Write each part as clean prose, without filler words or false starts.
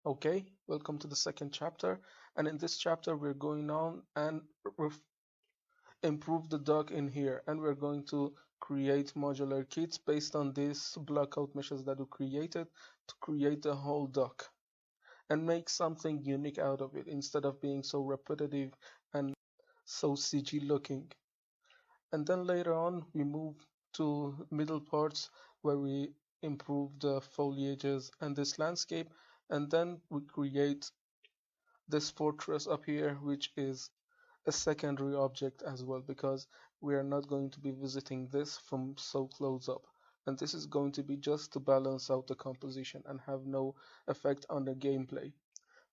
Okay, welcome to the second chapter. And in this chapter, we're going on and improve the dock in here. And we're going to create modular kits based on these blockout meshes that we created to create the whole dock and make something unique out of it instead of being so repetitive and so CG looking. And then later on, we move to middle parts where we improve the foliages and this landscape. And then we create this fortress up here, which is a secondary object as well, because we are not going to be visiting this from so close up. And this is going to be just to balance out the composition and have no effect on the gameplay.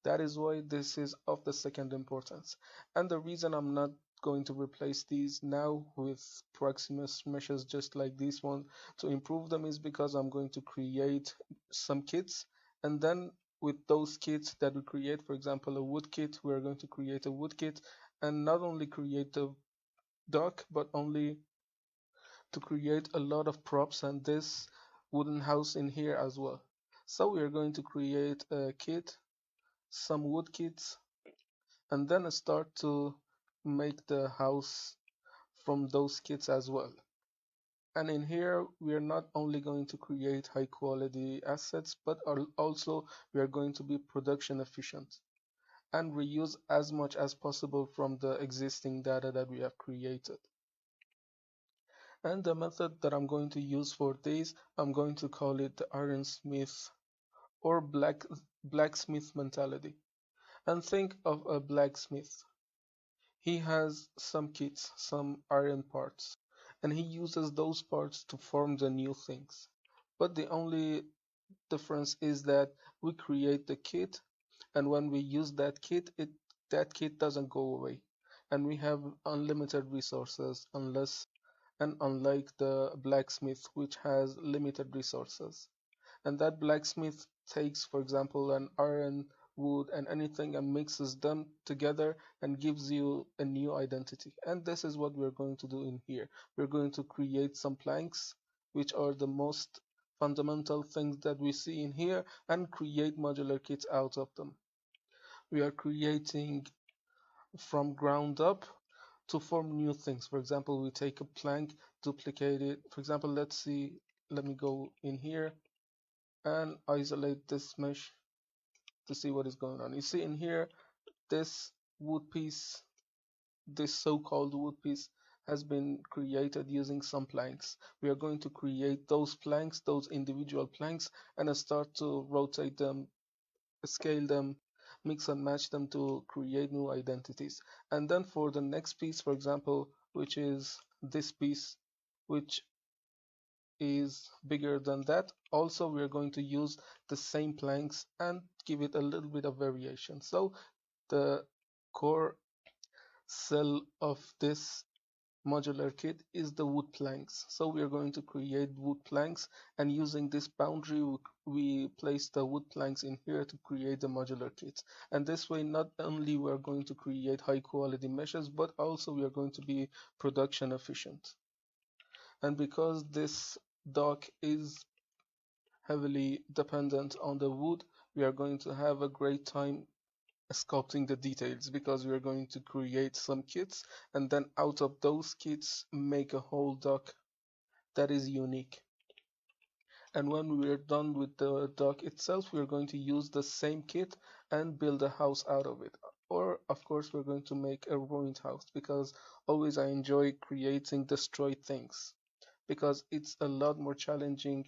That is why this is of the second importance. And the reason I'm not going to replace these now with Proximus meshes just like this one to improve them is because I'm going to create some kits, and then with those kits that we create, for example a wood kit, we're going to create a wood kit and not only create the dock but only to create a lot of props and this wooden house in here as well. So we are going to create a kit, some wood kits, and then start to make the house from those kits as well. And in here, we are not only going to create high quality assets, but also we are going to be production efficient and reuse as much as possible from the existing data that we have created. And the method that I'm going to use for this, I'm going to call it the ironsmith or blacksmith mentality. And think of a blacksmith. He has some kits, some iron parts, and he uses those parts to form the new things. But the only difference is that we create the kit, and when we use that kit doesn't go away, and we have unlimited resources unlike the blacksmith which has limited resources. And that blacksmith takes, for example, an iron, wood, and anything and mixes them together and gives you a new identity. And this is what we're going to do in here. We're going to create some planks, which are the most fundamental things that we see in here, and create modular kits out of them. We are creating from ground up to form new things. For example, we take a plank, duplicate it. For example, let me go in here and isolate this mesh to see what is going on. You see in here, this wood piece, this so-called wood piece has been created using some planks. We are going to create those planks, those individual planks, and start to rotate them, scale them, mix and match them to create new identities. And then for the next piece, for example, which is this piece, which is bigger than that. Also, we are going to use the same planks and give it a little bit of variation. So the core cell of this modular kit is the wood planks. So we are going to create wood planks, and using this boundary we place the wood planks in here to create the modular kit. And this way not only we are going to create high quality meshes, but also we are going to be production efficient. And because this dock is heavily dependent on the wood, we are going to have a great time sculpting the details, because we are going to create some kits and then out of those kits make a whole dock that is unique. And when we are done with the dock itself, we are going to use the same kit and build a house out of it. Or of course we're going to make a ruined house, because always I enjoy creating destroyed things, because it's a lot more challenging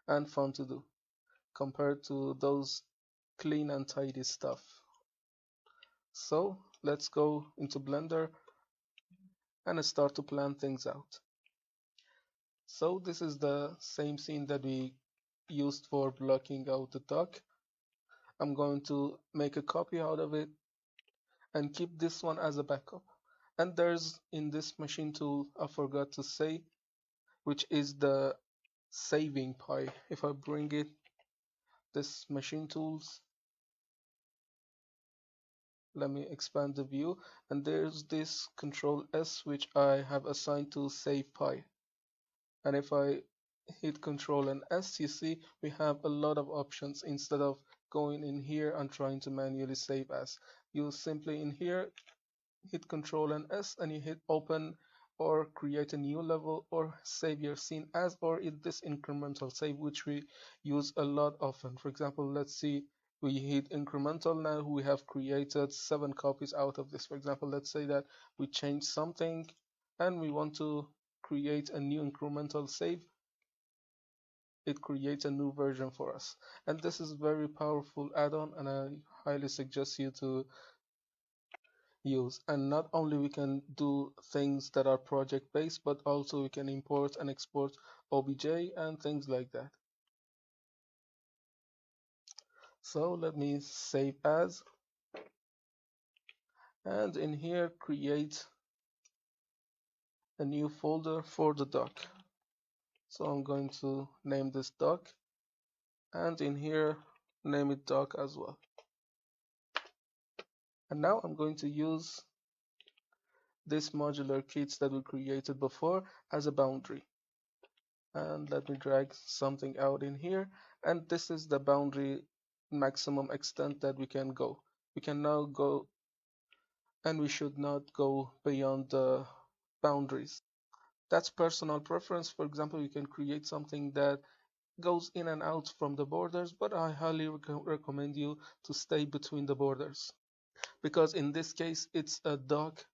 and fun to do compared to those clean and tidy stuff. So let's go into Blender and start to plan things out. So this is the same scene that we used for blocking out the dock. I'm going to make a copy out of it and keep this one as a backup. And there's in this machine tool, I forgot to say, which is the saving pie. If I bring it, this machine tools, let me expand the view, and there's this control S which I have assigned to save pie. And if I hit control and S, you see we have a lot of options instead of going in here and trying to manually save as. You simply in here hit Control and S and you hit open or create a new level or save your scene as, or in this incremental save, which we use a lot often. For example, let's see, we hit incremental. Now we have created 7 copies out of this. For example, let's say that we change something and we want to create a new incremental save. It creates a new version for us, and this is very powerful add-on, and I highly suggest you to use. And not only we can do things that are project based, but also we can import and export obj and things like that. So let me save as, and in here create a new folder for the doc. So I'm going to name this doc, and in here name it doc as well. And now I'm going to use this modular kits that we created before as a boundary. And let me drag something out in here, and this is the boundary maximum extent that we can go. We can now go, and we should not go beyond the boundaries. That's personal preference. For example, you can create something that goes in and out from the borders, but I highly recommend you to stay between the borders, because in this case it's a dock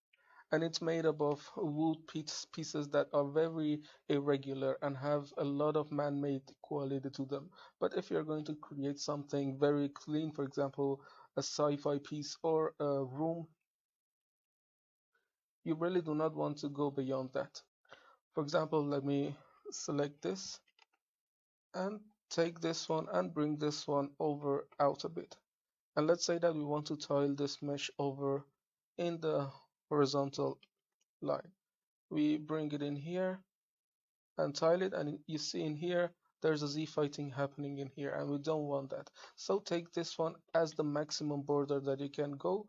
and it's made up of wood pieces that are very irregular and have a lot of man-made quality to them. But if you're going to create something very clean, for example a sci-fi piece or a room, you really do not want to go beyond that. For example, let me select this and take this one and bring this one over out a bit. And let's say that we want to tile this mesh over in the horizontal line. We bring it in here and tile it, and you see in here there's a Z fighting happening in here, and we don't want that. So take this one as the maximum border that you can go,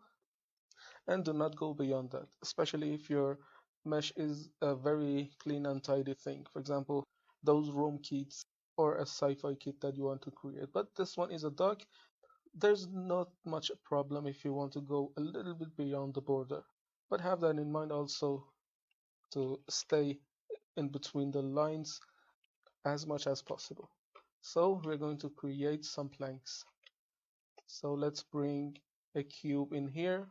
and do not go beyond that, especially if your mesh is a very clean and tidy thing. For example, those room kits or a sci-fi kit that you want to create. But this one is a dock. There's not much problem if you want to go a little bit beyond the border, but have that in mind also to stay in between the lines as much as possible. So we're going to create some planks. So let's bring a cube in here,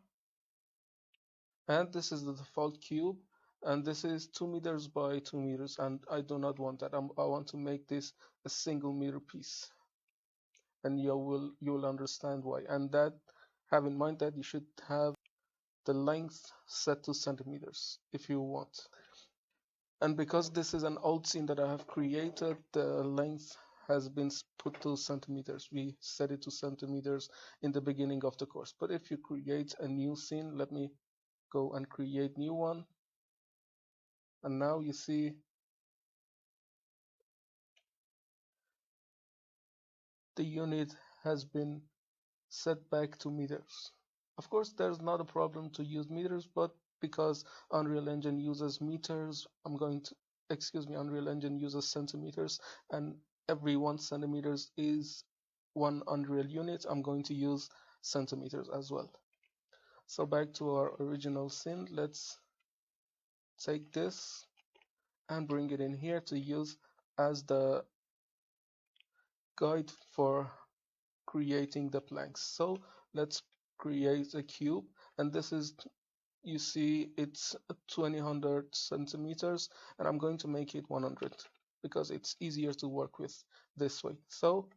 and this is the default cube, and this is 2 meters by 2 meters, and I do not want that. I want to make this a single meter piece, and you will understand why. And that, have in mind that you should have the length set to centimeters if you want. And because this is an old scene that I have created, the length has been put to centimeters. We set it to centimeters in the beginning of the course. But if you create a new scene, let me go and create new one. And now you see the unit has been set back to meters. Of course, there's not a problem to use meters, but because Unreal Engine uses meters, Unreal Engine uses centimeters, and every 1 centimeters is 1 Unreal unit. I'm going to use centimeters as well. So back to our original scene, let's take this and bring it in here to use as the guide for creating the planks. So let's create a cube, and this is, you see it's 2000 centimeters, and I'm going to make it 100 because it's easier to work with this way. So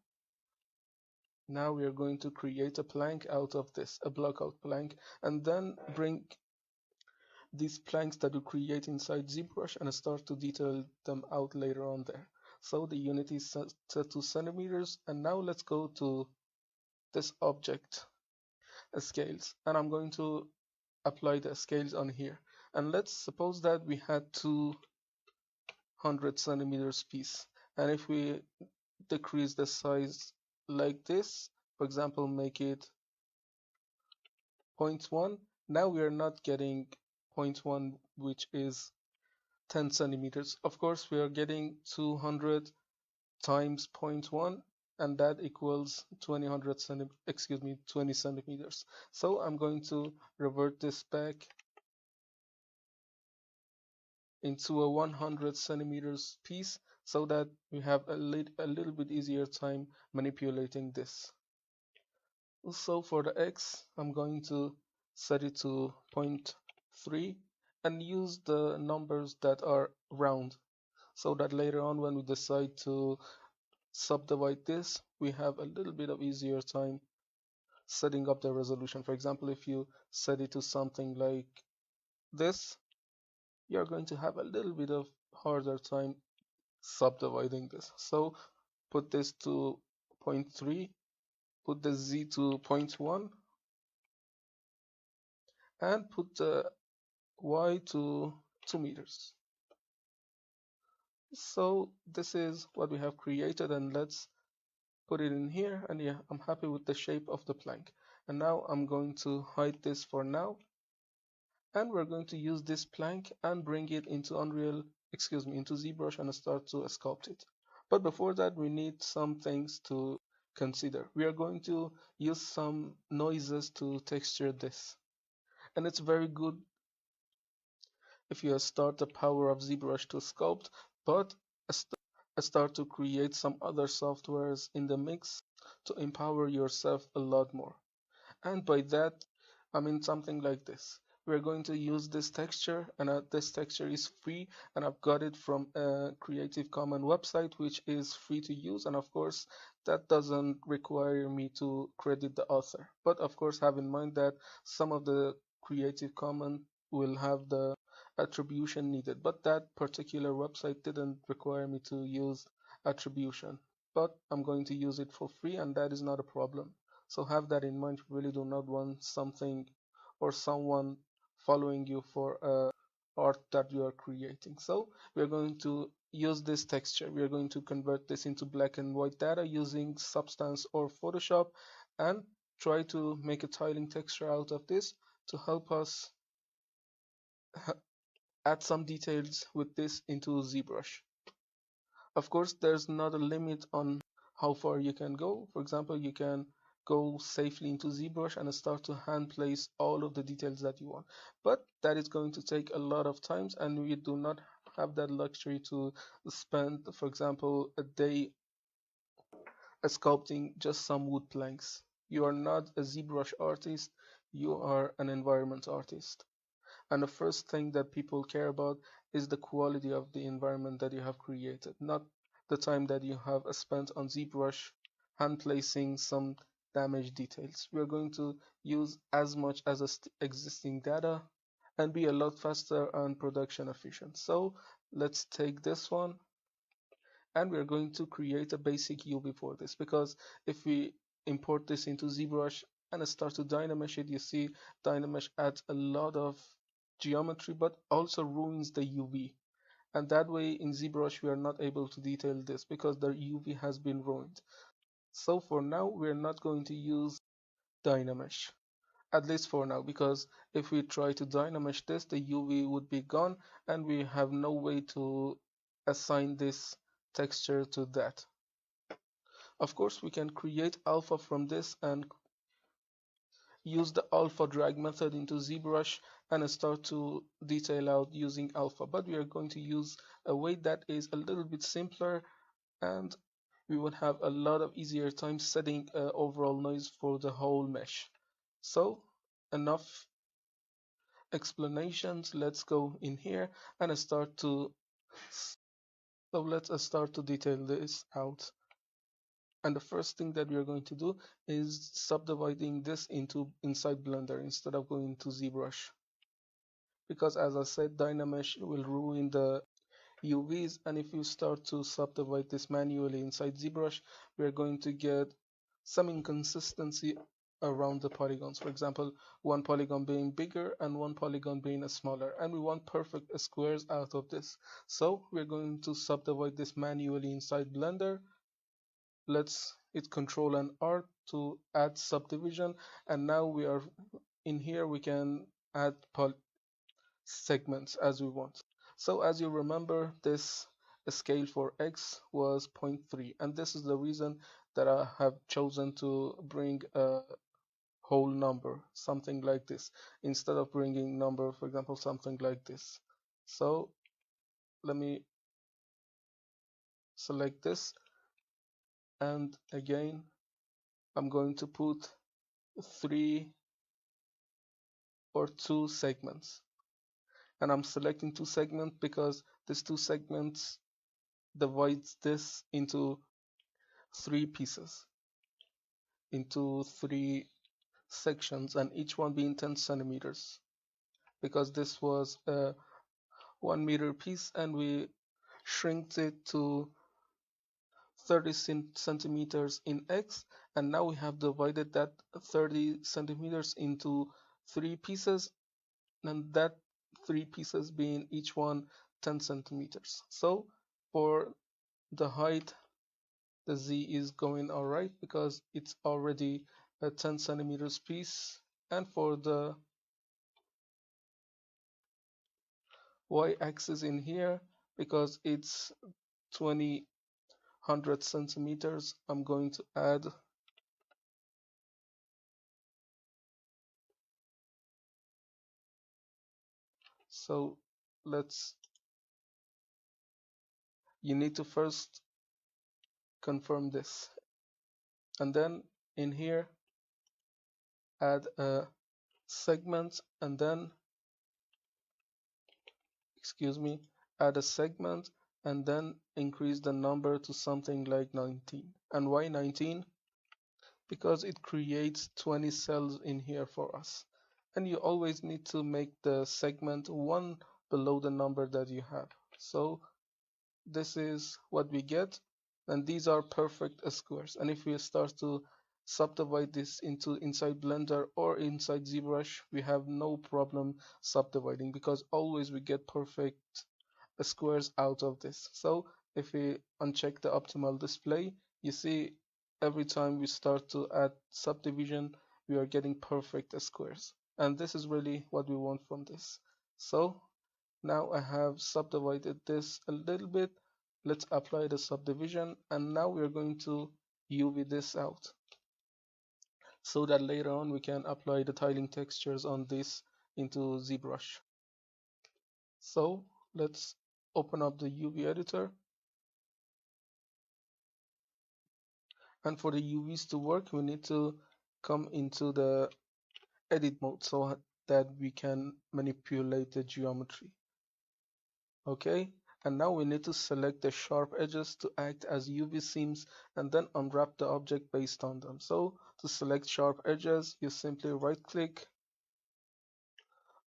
now we are going to create a plank out of this, a blockout plank, and then bring these planks that we create inside ZBrush and start to detail them out later on there. So the unit is set to centimeters, and now let's go to this object scales, and I'm going to apply the scales on here. And let's suppose that we had 200 centimeters piece, and if we decrease the size like this, for example make it 0.1, now we are not getting 0.1, which is 10 centimeters. Of course we are getting 200 times 0.1, and that equals 20 centimeters. So I'm going to revert this back into a 100 centimeters piece so that we have a little bit easier time manipulating this. So for the x, I'm going to set it to zero point 0.3 and use the numbers that are round so that later on when we decide to subdivide this, we have a little bit of easier time setting up the resolution. For example, if you set it to something like this, you're going to have a little bit of harder time subdividing this. So put this to zero point 0.3, put the z to 0.1, and put the y to 2 meters. So this is what we have created, and let's put it in here. And yeah, I'm happy with the shape of the plank. And now I'm going to hide this for now, and we're going to use this plank and bring it into into ZBrush and start to sculpt it. But before that, we need some things to consider. We are going to use some noises to texture this, and it's very good if you start the power of ZBrush to sculpt, but start to create some other softwares in the mix to empower yourself a lot more. And by that, I mean something like this. We're going to use this texture, and this texture is free, and I've got it from a Creative Commons website, which is free to use. And of course, that doesn't require me to credit the author. But of course, have in mind that some of the Creative Commons will have the attribution needed, but that particular website didn't require me to use attribution. But I'm going to use it for free, and that is not a problem. So have that in mind. You really do not want something or someone following you for art that you are creating. So we are going to use this texture. We are going to convert this into black and white data using Substance or Photoshop and try to make a tiling texture out of this to help us add some details with this into ZBrush. Of course, there's not a limit on how far you can go. For example, you can go safely into ZBrush and start to hand place all of the details that you want. But that is going to take a lot of times, and we do not have that luxury to spend, for example, a day sculpting just some wood planks. You are not a ZBrush artist, you are an environment artist. And the first thing that people care about is the quality of the environment that you have created, not the time that you have spent on ZBrush hand placing some damaged details. We are going to use as much as existing data and be a lot faster and production efficient. So let's take this one, and we're going to create a basic UV for this, because if we import this into ZBrush and start to Dynamesh it, you see Dynamesh adds a lot of geometry but also ruins the UV, and that way in ZBrush we are not able to detail this because the UV has been ruined. So for now we're not going to use Dynamesh, at least for now, because if we try to Dynamesh this, the UV would be gone and we have no way to assign this texture to that. Of course, we can create alpha from this and use the alpha drag method into ZBrush and start to detail out using alpha, but we are going to use a way that is a little bit simpler, and we would have a lot of easier time setting overall noise for the whole mesh. So enough explanations, let's go in here and start to let's start to detail this out. And the first thing that we are going to do is subdividing this into inside Blender instead of going to ZBrush, because as I said, Dynamesh will ruin the UVs, and if you start to subdivide this manually inside ZBrush, we are going to get some inconsistency around the polygons. For example, one polygon being bigger and one polygon being smaller, and we want perfect squares out of this. So we're going to subdivide this manually inside Blender. Let's hit Control and R to add subdivision, and now we are in here. We can add segments as we want. So as you remember, this scale for X was 0.3, and this is the reason that I have chosen to bring a whole number, something like this, instead of bringing number, for example, something like this. So let me select this, and again I'm going to put 3 or 2 segments, and I'm selecting 2 segments because these 2 segments divides this into 3 pieces, into 3 sections, and each one being 10 centimeters, because this was a 1 meter piece and we shrinked it to 30 centimeters in X, and now we have divided that 30 centimeters into 3 pieces, and that 3 pieces being each one 10 centimeters. So for the height, the Z is going alright because it's already a 10 centimeters piece, and for the Y axis in here, because it's 100 centimeters, I'm going to add, so let's, you need to first confirm this, and then in here add a segment, and then, excuse me, add a segment, and then increase the number to something like 19. And why 19? Because it creates 20 cells in here for us. And you always need to make the segment one below the number that you have. So this is what we get, and these are perfect squares. And if we start to subdivide this into inside Blender or inside ZBrush, we have no problem subdividing, because always we get perfect squares out of this. So if we uncheck the optimal display, you see every time we start to add subdivision, we are getting perfect squares. And this is really what we want from this. So now I have subdivided this a little bit. Let's apply the subdivision, and now we're going to UV this out so that later on we can apply the tiling textures on this into ZBrush. So let's open up the UV editor, and for the UVs to work we need to come into the edit mode so that we can manipulate the geometry. Okay, and now we need to select the sharp edges to act as UV seams, and then unwrap the object based on them. So to select sharp edges, you simply right click,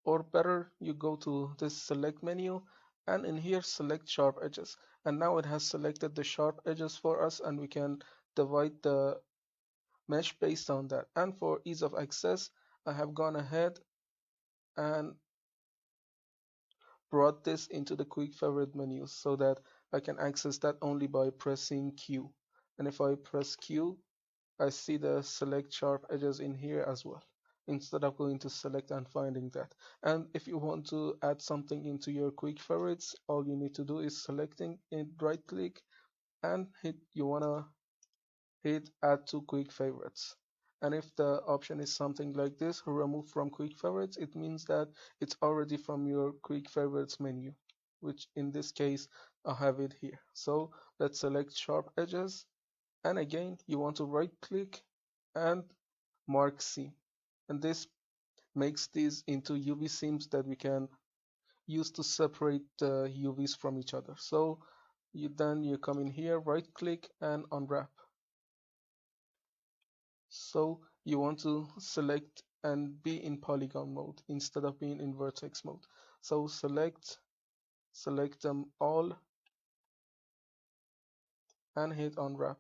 or better, you go to this select menu, and in here select sharp edges. And now it has selected the sharp edges for us, and we can divide the mesh based on that. And for ease of access, I have gone ahead and brought this into the quick favorite menu so that I can access that only by pressing Q. And if I press Q, I see the select sharp edges in here as well, instead of going to select and finding that. And if you want to add something into your quick favorites, all you need to do is selecting it, right click, and you wanna hit add to quick favorites. And if the option is something like this, remove from quick favorites, it means that it's already from your quick favorites menu, which in this case I have it here. So let's select sharp edges, and again you want to right click and mark seam, and this makes these into UV seams that we can use to separate the UVs from each other. So you come in here, right click and unwrap. So you want to select and be in polygon mode instead of being in vertex mode. So select them all and hit unwrap.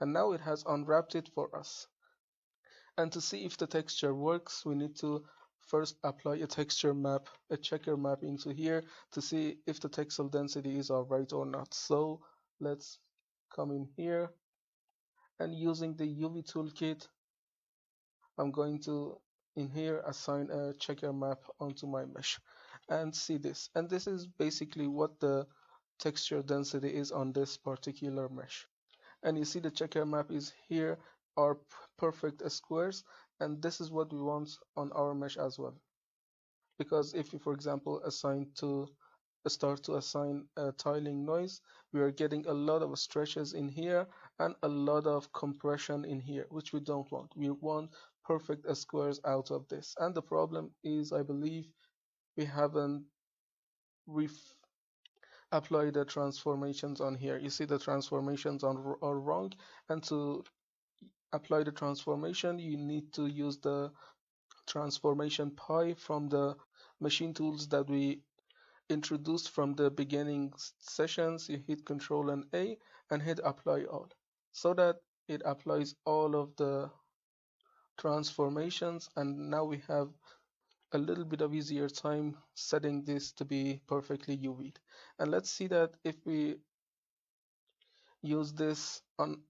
And now it has unwrapped it for us. And to see if the texture works, we need to first apply a texture map, a checker map into here to see if the texel density is alright or not. So let's come in here, and using the UV toolkit, I'm going to in here assign a checker map onto my mesh. and see this. And this is basically what the texture density is on this particular mesh. And you see the checker map is here, are perfect squares, and this is what we want on our mesh as well. Because if you, for example, start to assign a tiling noise, we are getting a lot of stretches in here and a lot of compression in here, which we don't want. We want perfect squares out of this. And the problem is, I believe, we haven't applied the transformations on here. You see the transformations are wrong, and to apply the transformation, you need to use the transformation pi from the machine tools that we introduced from the beginning sessions. You hit Control and A and hit Apply All, so that it applies all of the transformations, and now we have a little bit of easier time setting this to be perfectly UV'd. And let's see that if we use this on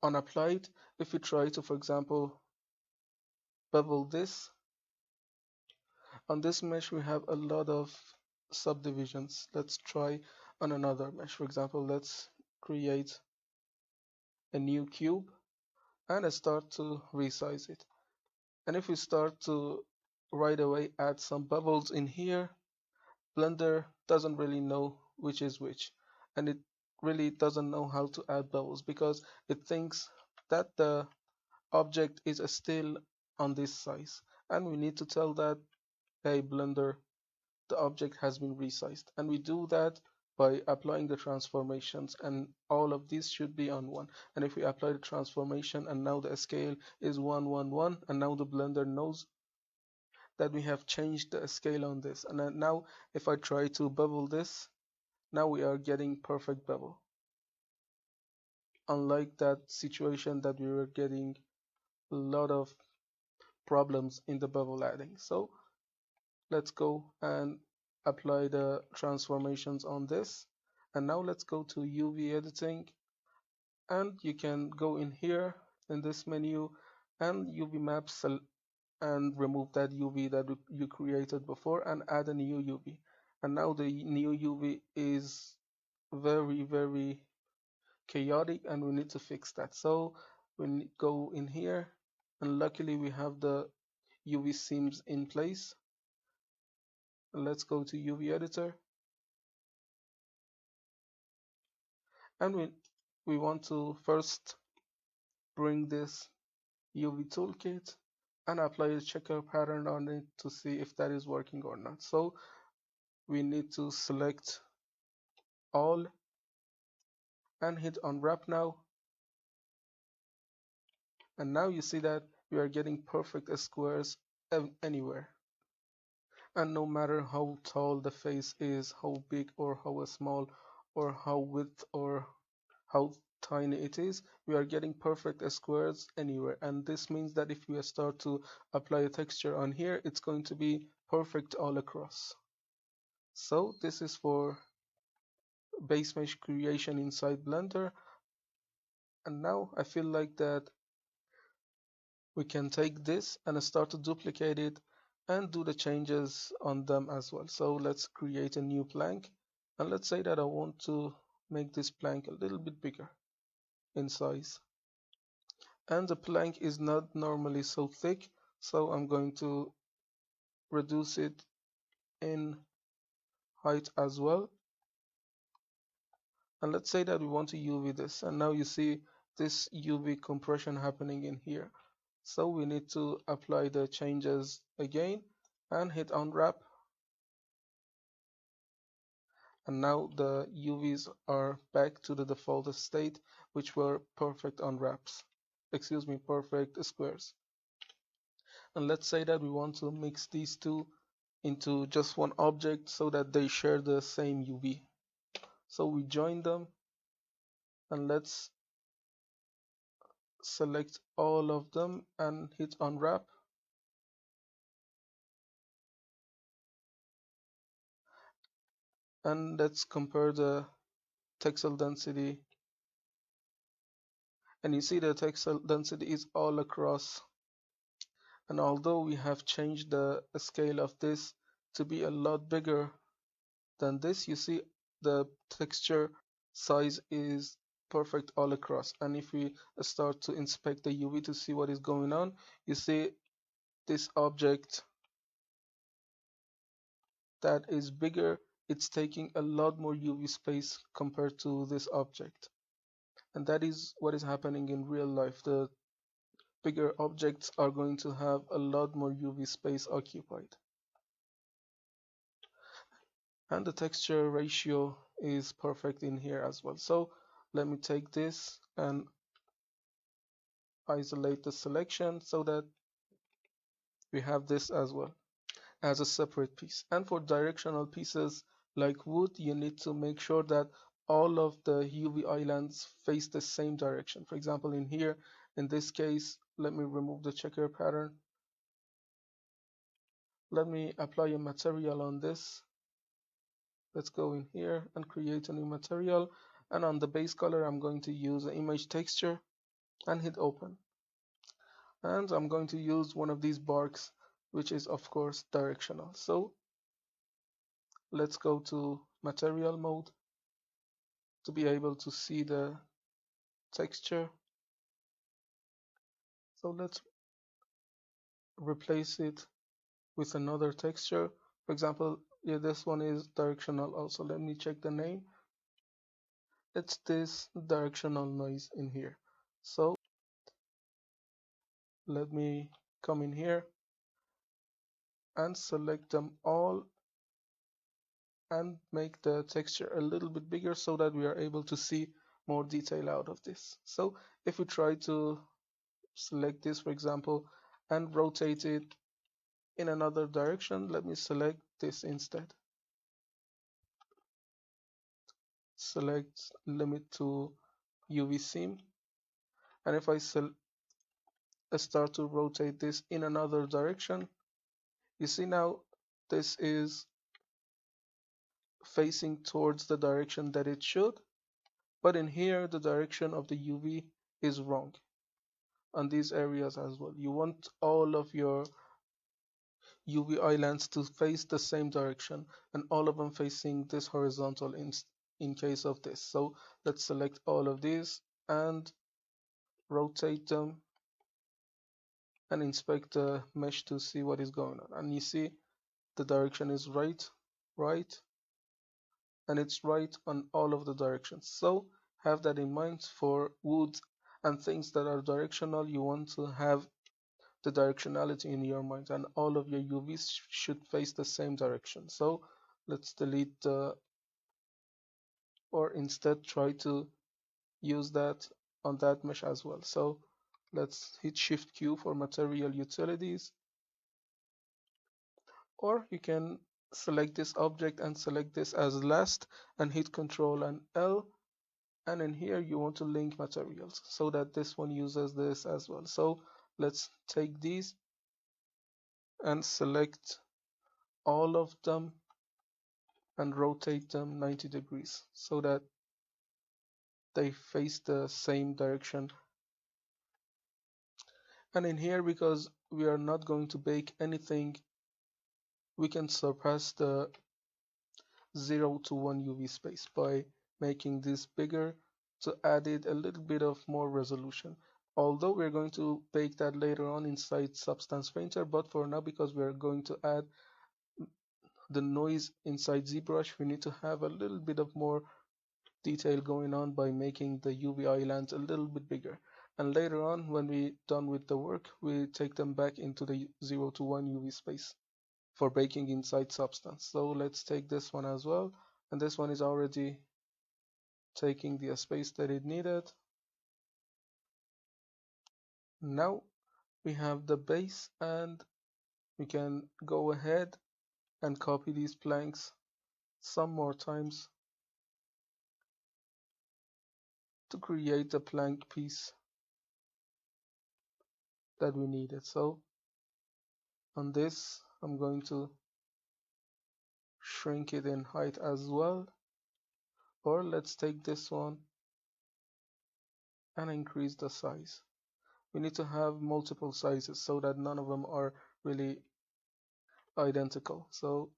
applied, if we try to, for example, bevel this, on this mesh we have a lot of subdivisions. Let's try on another mesh. For example, let's create a new cube and start to resize it. And if we start to right away add some bubbles in here, Blender doesn't really know which is which, and it really doesn't know how to add bubbles because it thinks that the object is still on this size, and we need to tell that, hey Blender, the object has been resized, and we do that by applying the transformations, and all of these should be on 1. And if we apply the transformation and now the scale is 1 1 1, and now the Blender knows that we have changed the scale on this. And then now if I try to bevel this, now we are getting perfect bevel, unlike that situation that we were getting a lot of problems in the bevel adding. So let's go and apply the transformations on this. And now let's go to UV editing, and you can go in here in this menu and UV maps and remove that UV that you created before and add a new UV. And now the new UV is very chaotic, and we need to fix that. So we go in here, and luckily we have the UV seams in place. Let's go to UV editor, and we want to first bring this UV toolkit and apply a checker pattern on it to see if that is working or not. So we need to select all and hit unwrap now, and now you see that we are getting perfect squares anywhere. And no matter how tall the face is, how big or how small, or how width or how tiny it is, we are getting perfect squares anywhere. And this means that if we start to apply a texture on here, it's going to be perfect all across. So this is for base mesh creation inside Blender. And now I feel like that we can take this and start to duplicate it and do the changes on them as well. So let's create a new plank, and let's say that I want to make this plank a little bit bigger in size, and the plank is not normally so thick, so I'm going to reduce it in height as well. And let's say that we want to UV this, and now you see this UV compression happening in here. So we need to apply the changes again and hit unwrap, and now the UVs are back to the default state, which were perfect unwraps, excuse me, perfect squares. And let's say that we want to mix these two into just one object so that they share the same UV. So we join them, and let's select all of them and hit unwrap. And let's compare the texel density, and you see the texel density is all across. And although we have changed the scale of this, to be a lot bigger than this. You see the texture size is perfect all across. And if we start to inspect the UV to see what is going on, you see this object that is bigger, it's taking a lot more UV space compared to this object. And that is what is happening in real life. The bigger objects are going to have a lot more UV space occupied. And the texture ratio is perfect in here as well. So let me take this and isolate the selection so that we have this as well as a separate piece. And for directional pieces like wood, you need to make sure that all of the UV islands face the same direction. For example, in here, in this case, let me remove the checker pattern. Let me apply a material on this. Let's go in here and create a new material. And on the base color, I'm going to use an image texture and hit open. And I'm going to use one of these barks, which is of course directional. So let's go to material mode to be able to see the texture. So let's replace it with another texture. For example, yeah, this one is directional also. Let me check the name. It's this directional noise in here. So let me come in here and select them all and make the texture a little bit bigger so that we are able to see more detail out of this. So if we try to select this, for example, and rotate it in another direction, let me select this instead. Select limit to UV seam, and if I start to rotate this in another direction, you see now this is facing towards the direction that it should, but in here the direction of the UV is wrong on these areas as well. You want all of your UV islands to face the same direction and all of them facing this horizontal in case of this. So let's select all of these and rotate them and inspect the mesh to see what is going on. And you see the direction is right, and it's right on all of the directions. So have that in mind for wood and things that are directional. You want to have the directionality in your mind, and all of your UVs should face the same direction. So let's delete the, or instead try to use that on that mesh as well. So let's hit Shift Q for material utilities, or you can select this object and select this as last and hit Control and L, and in here you want to link materials so that this one uses this as well. So let's take these and select all of them and rotate them 90 degrees so that they face the same direction. And in here, because we are not going to bake anything, we can surpass the 0 to 1 UV space by making this bigger to add it a little bit of more resolution. Although we're going to bake that later on inside Substance Painter, but for now, because we're going to add the noise inside ZBrush, we need to have a little bit of more detail going on by making the UV islands a little bit bigger. And later on, when we're done with the work, we take them back into the 0 to 1 UV space for baking inside Substance. So let's take this one as well. And this one is already taking the space that it needed. Now we have the base, and we can go ahead and copy these planks some more times to create the plank piece that we needed. So on this, I'm going to shrink it in height as well, or let's take this one and increase the size. We need to have multiple sizes so that none of them are really identical. So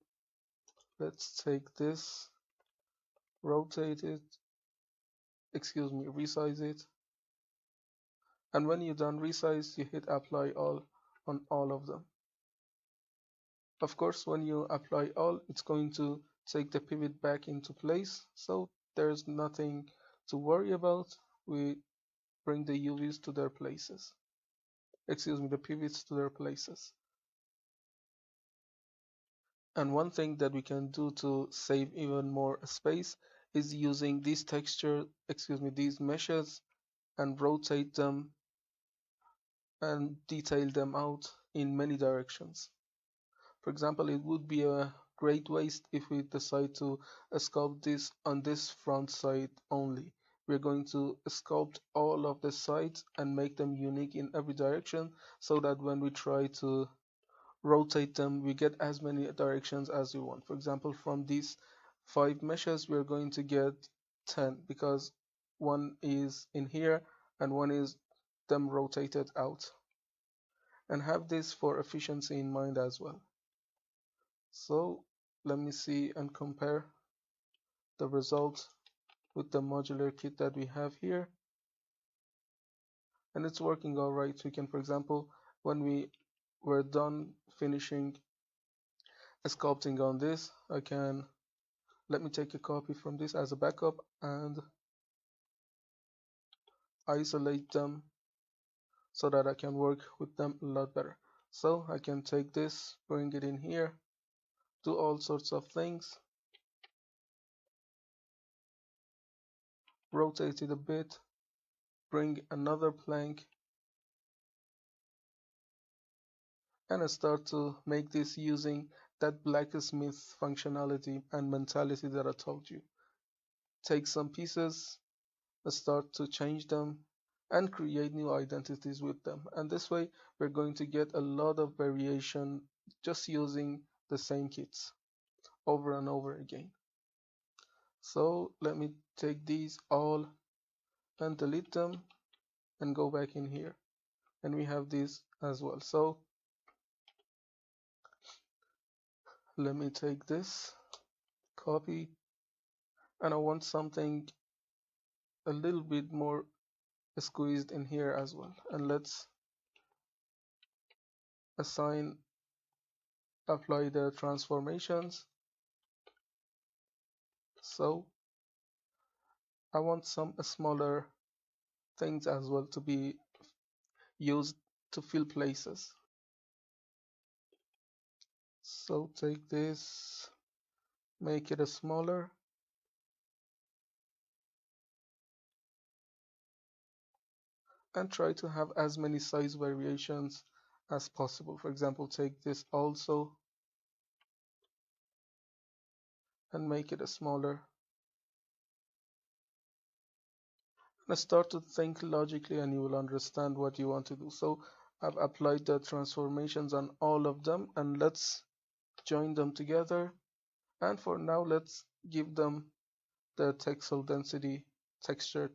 Let's take this, rotate it, resize it. And when you're done resize, you hit apply all on all of them. Of course, when you apply all, it's going to take the pivot back into place. So there's nothing to worry about. We bring the UVs to their places. The pivots to their places. And one thing that we can do to save even more space is using these these meshes and rotate them and detail them out in many directions. For example, it would be a great waste if we decide to sculpt this on this front side only. We're going to sculpt all of the sides and make them unique in every direction so that when we try to rotate them, we get as many directions as we want. For example, from these 5 meshes, we're going to get 10 because one is in here and one is them rotated out. And have this for efficiency in mind as well. So let me see and compare the result with the modular kit that we have here. And it's working all right. We can, for example, when we were done finishing sculpting on this, let me take a copy from this as a backup and isolate them so that I can work with them a lot better. So I can take this, bring it in here, do all sorts of things, rotate it a bit, bring another plank, and I start to make this using that blacksmith functionality and mentality that I told you. Take some pieces, start to change them, and create new identities with them. And this way, we're going to get a lot of variation just using the same kits over and over again. So let me take these all and delete them and go back in here. And we have these as well. So let me take this, copy, and I want something a little bit more squeezed in here as well. And let's apply the transformations. So I want some smaller things as well to be used to fill places. So take this, make it a smaller, and try to have as many size variations as possible. For example, take this also and make it a smaller. And start to think logically and you will understand what you want to do. So I've applied the transformations on all of them and let's join them together. And for now, let's give them the texel density texture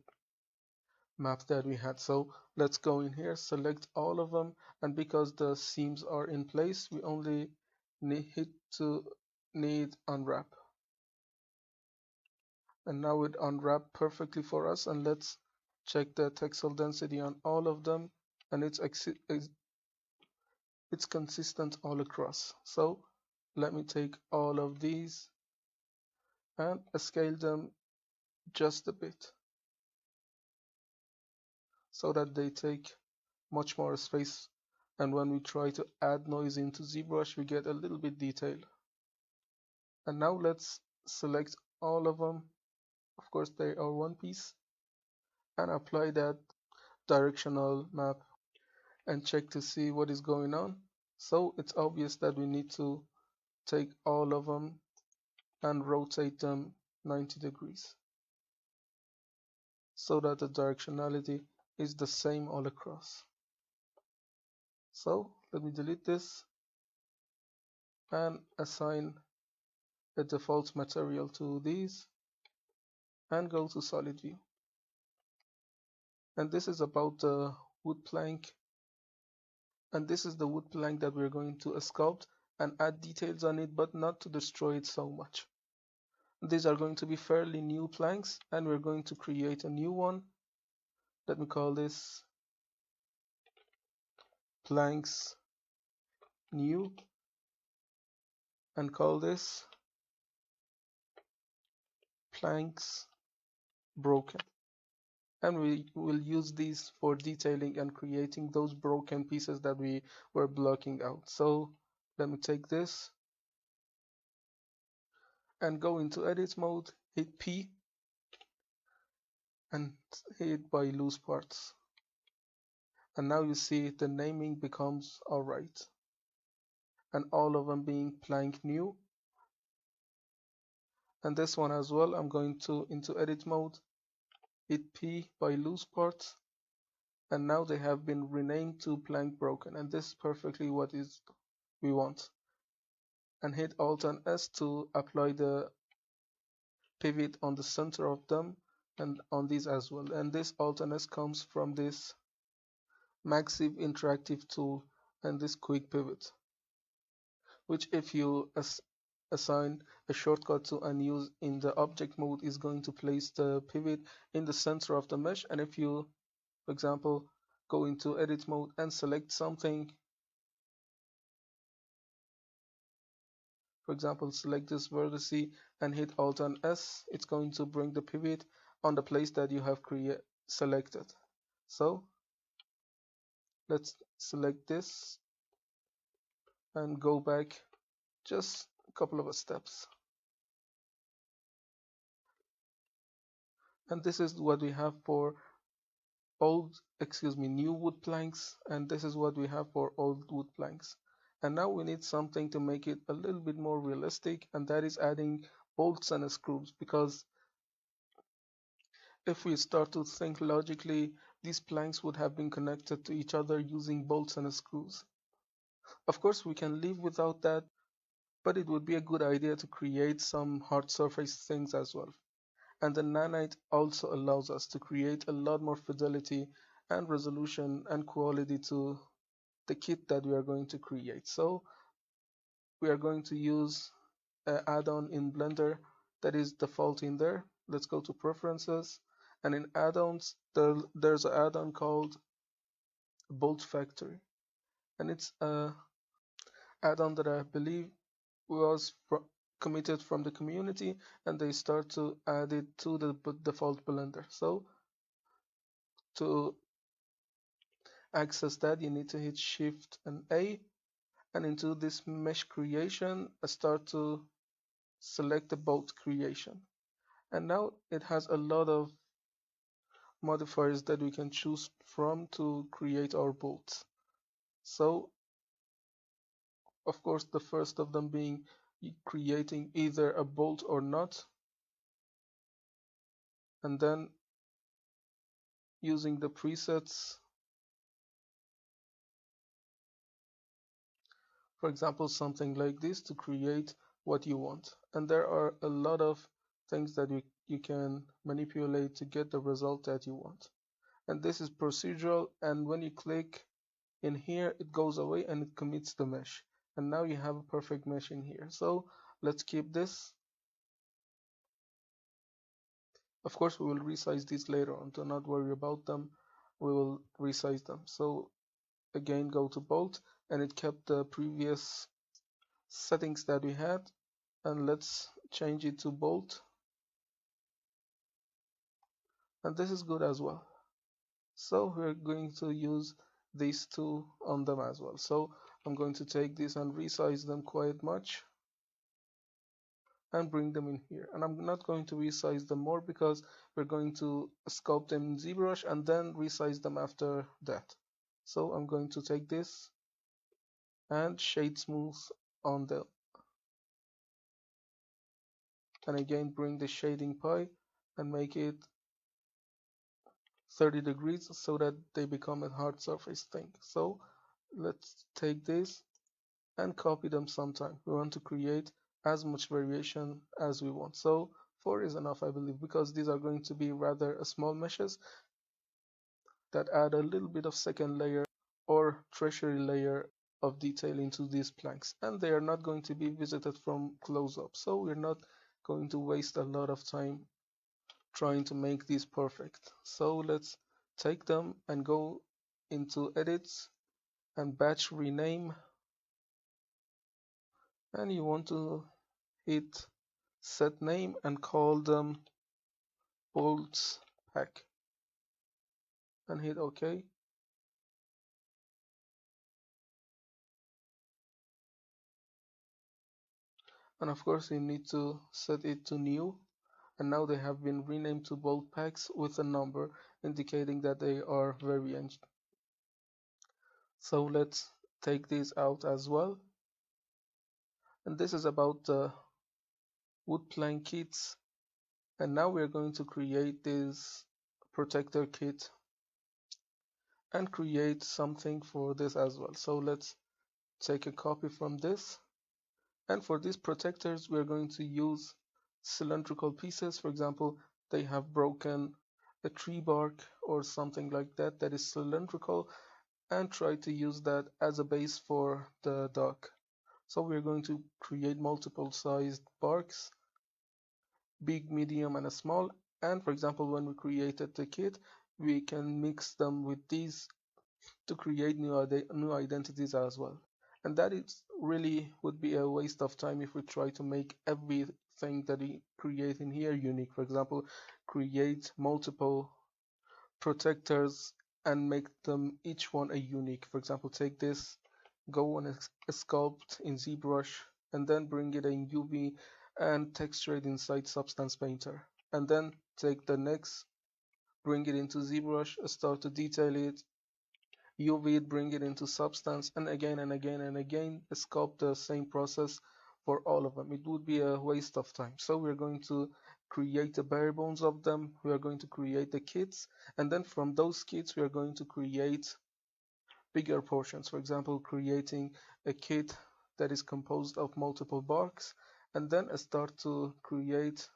map that we had. So let's go in here, select all of them, and because the seams are in place, we only need unwrap. And now it unwrap perfectly for us, and let's check the texel density on all of them, and it's consistent all across. So let me take all of these and scale them just a bit so that they take much more space, and when we try to add noise into ZBrush we get a little bit detail. And now let's select all of them, of course they are one piece, and apply that directional map and check to see what is going on. So it's obvious that we need to take all of them and rotate them 90 degrees so that the directionality is the same all across. So let me delete this and assign a default material to these and go to solid view. And this is about the wood plank, and this is the wood plank that we're going to sculpt. and add details on it, but not to destroy it so much. These are going to be fairly new planks, and we're going to create a new one. Let me call this planks new, and call this planks broken. And we will use these for detailing and creating those broken pieces that we were blocking out. So let me take this and go into edit mode, hit P and hit by loose parts. And now you see the naming becomes alright. And all of them being plank new. And this one as well, I'm going to into edit mode, hit P by loose parts, and now they have been renamed to plank broken, and this is perfectly what is we want. And hit Alt and S to apply the pivot on the center of them and on these as well. And this Alt and S comes from this Maxiv interactive tool and this quick pivot, which if you assign a shortcut to and use in the object mode is going to place the pivot in the center of the mesh. And if you, for example, go into edit mode and select something, for example, select this vertex and hit Alt and S, it's going to bring the pivot on the place that you have selected. So let's select this and go back just a couple of steps. And this is what we have for new wood planks, and this is what we have for old wood planks. And now we need something to make it a little bit more realistic, and that is adding bolts and screws, because if we start to think logically, these planks would have been connected to each other using bolts and screws. Of course, we can live without that, but it would be a good idea to create some hard surface things as well. And the nanite also allows us to create a lot more fidelity and resolution and quality to the kit that we are going to create. So we are going to use an add-on in Blender that is default in there. Let's go to preferences, and in add-ons there's an add-on called Bolt Factory, and it's a add-on that I believe was committed from the community, and they start to add it to the default Blender. So to access that, you need to hit Shift and A, and into this mesh creation, start to select the bolt creation. And now it has a lot of modifiers that we can choose from to create our bolts. So of course, the first of them being creating either a bolt or not, and then using the presets, for example, something like this to create what you want. And there are a lot of things that you can manipulate to get the result that you want. And this is procedural, and when you click in here, it goes away and it commits the mesh. And now you have a perfect mesh in here. So let's keep this. Of course, we will resize these later on. Do not worry about them. We will resize them. So again, go to bolt, and it kept the previous settings that we had. And let's change it to bolt. And this is good as well. So we're going to use these two on them as well. So I'm going to take this and resize them quite much and bring them in here. And I'm not going to resize them more because we're going to sculpt them in ZBrush and then resize them after that. So I'm going to take this and shade smooth on them. And again, bring the shading pie and make it 30 degrees so that they become a hard surface thing. So let's take this and copy them sometime. We want to create as much variation as we want. So 4 is enough, I believe, because these are going to be rather small meshes that add a little bit of second layer or tertiary layer of detail into these planks, and they are not going to be visited from close up, so we're not going to waste a lot of time trying to make these perfect. So let's take them and go into edits and batch rename, and you want to hit set name and call them bolts pack and hit OK. And of course you need to set it to new, and now they have been renamed to bolt packs with a number indicating that they are variant. So let's take these out as well. And this is about the wood plank kits. And now we're going to create this protector kit and create something for this as well. So let's take a copy from this. And for these protectors, we're going to use cylindrical pieces. For example, they have broken a tree bark or something like that that is cylindrical, and try to use that as a base for the dock. So we're going to create multiple sized barks, big, medium, and a small. And for example, when we created the kit, we can mix them with these to create new identities as well. And that is really would be a waste of time if we try to make everything that we create in here unique. For example, create multiple protectors and make them each one a unique. For example, take this, go and sculpt in ZBrush, and then bring it in UV and texture it inside Substance Painter. And then take the next, bring it into ZBrush, start to detail it, UV it, bring it into Substance, and again and again and again, sculpt the same process for all of them. It would be a waste of time. So we're going to create the bare bones of them. We are going to create the kits, and then from those kits, we are going to create bigger portions. For example, creating a kit that is composed of multiple barks, and then start to create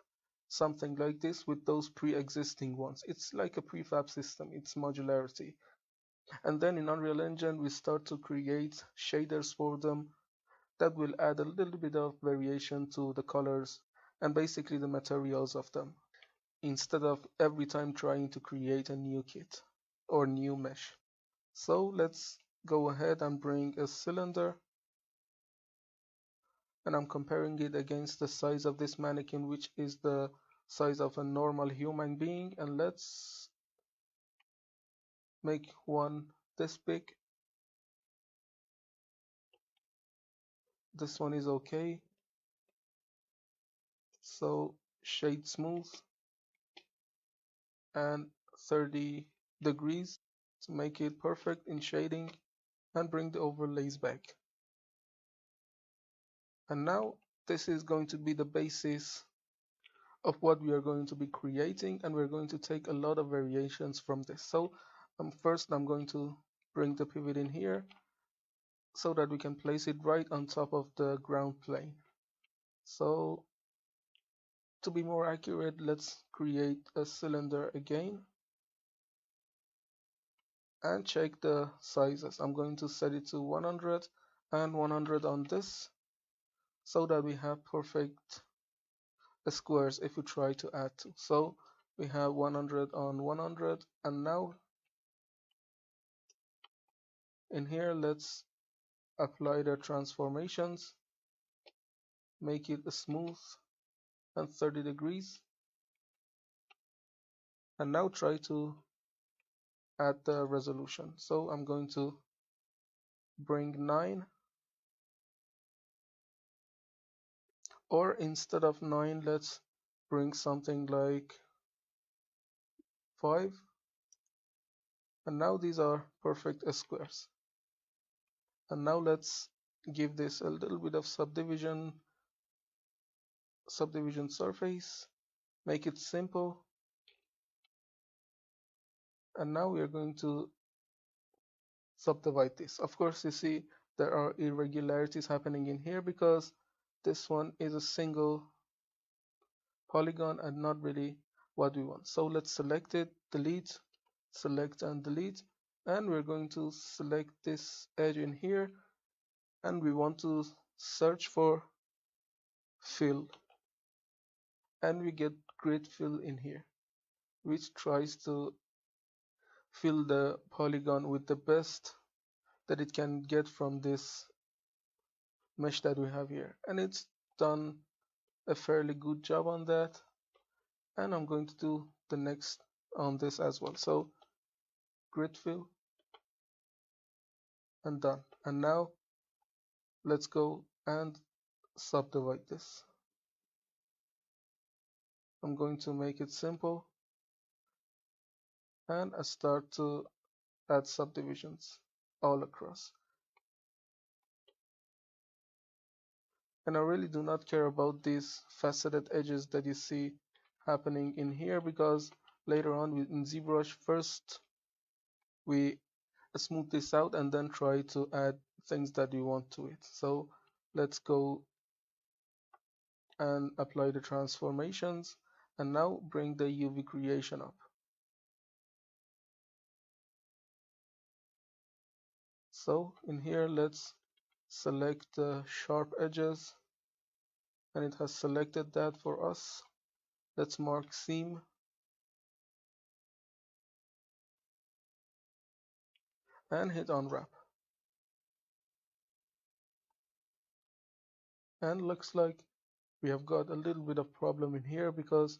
something like this with those pre-existing ones. It's like a prefab system, it's modularity. And then in Unreal Engine, we start to create shaders for them that will add a little bit of variation to the colors and basically the materials of them, instead of every time trying to create a new kit or new mesh. So let's go ahead and bring a cylinder, and I'm comparing it against the size of this mannequin, which is the size of a normal human being, and let's make one this big. This one is okay. So shade smooth and 30 degrees to make it perfect in shading, and bring the overlays back. And now this is going to be the basis of what we are going to be creating, and we're going to take a lot of variations from this. So first I'm going to bring the pivot in here so that we can place it right on top of the ground plane. So to be more accurate, let's create a cylinder again and check the sizes. I'm going to set it to 100 and 100 on this so that we have perfect squares if we try to add to. So we have 100 on 100, and now in here let's apply the transformations, make it smooth and 30 degrees, and now try to add the resolution. So I'm going to bring 9, or instead of 9 let's bring something like 5, and now these are perfect squares. And now let's give this a little bit of subdivision surface, make it simple, and now we are going to subdivide this. Of course, you see there are irregularities happening in here because this one is a single polygon and not really what we want. So let's select it, delete, select and delete, and we're going to select this edge in here and we want to search for fill, and we get grid fill in here, which tries to fill the polygon with the best that it can get from this mesh that we have here, and it's done a fairly good job on that. And I'm going to do the next on this as well. So grid fill and done. And now let's go and subdivide this. I'm going to make it simple, and I start to add subdivisions all across. And I really do not care about these faceted edges that you see happening in here, because later on in ZBrush, first we smooth this out and then try to add things that we want to it. So let's go and apply the transformations, and now bring the UV creation up. So in here, let's select the sharp edges, and it has selected that for us. Let's mark seam, and hit unwrap. And looks like we have got a little bit of problem in here, because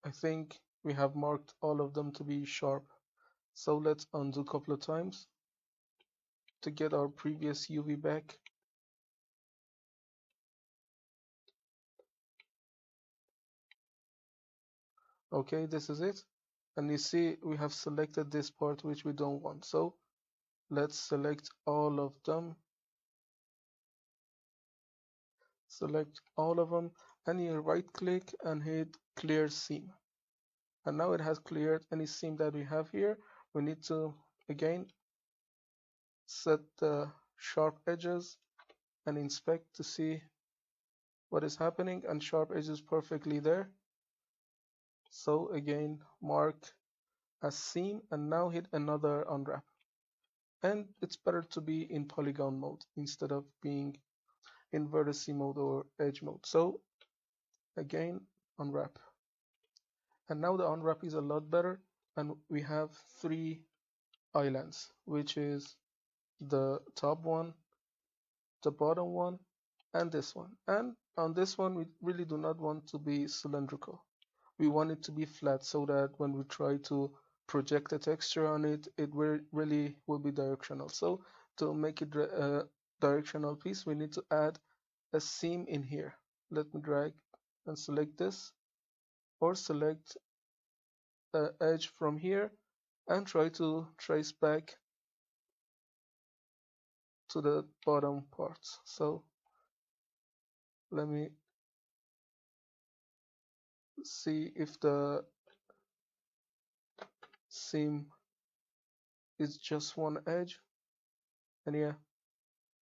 I think we have marked all of them to be sharp. So let's undo a couple of times to get our previous UV back. Okay, this is it. And you see we have selected this part which we don't want. So let's select all of them. Select all of them, and you right click and hit clear seam. And now it has cleared any seam that we have here. We need to again set the sharp edges and inspect to see what is happening, and sharp edges perfectly there. So again, mark as seam, and now hit another unwrap. And it's better to be in polygon mode instead of being in vertex mode or edge mode. So again, unwrap. And now the unwrap is a lot better, and we have 3 islands, which is the top one, the bottom one, and this one. And on this one, we really do not want to be cylindrical. We want it to be flat, so that when we try to project a texture on it, it really will be directional. So to make it a directional piece, we need to add a seam in here. Let me drag and select this, or select the edge from here and try to trace back to the bottom parts. So let me see if the seam is just one edge, and yeah,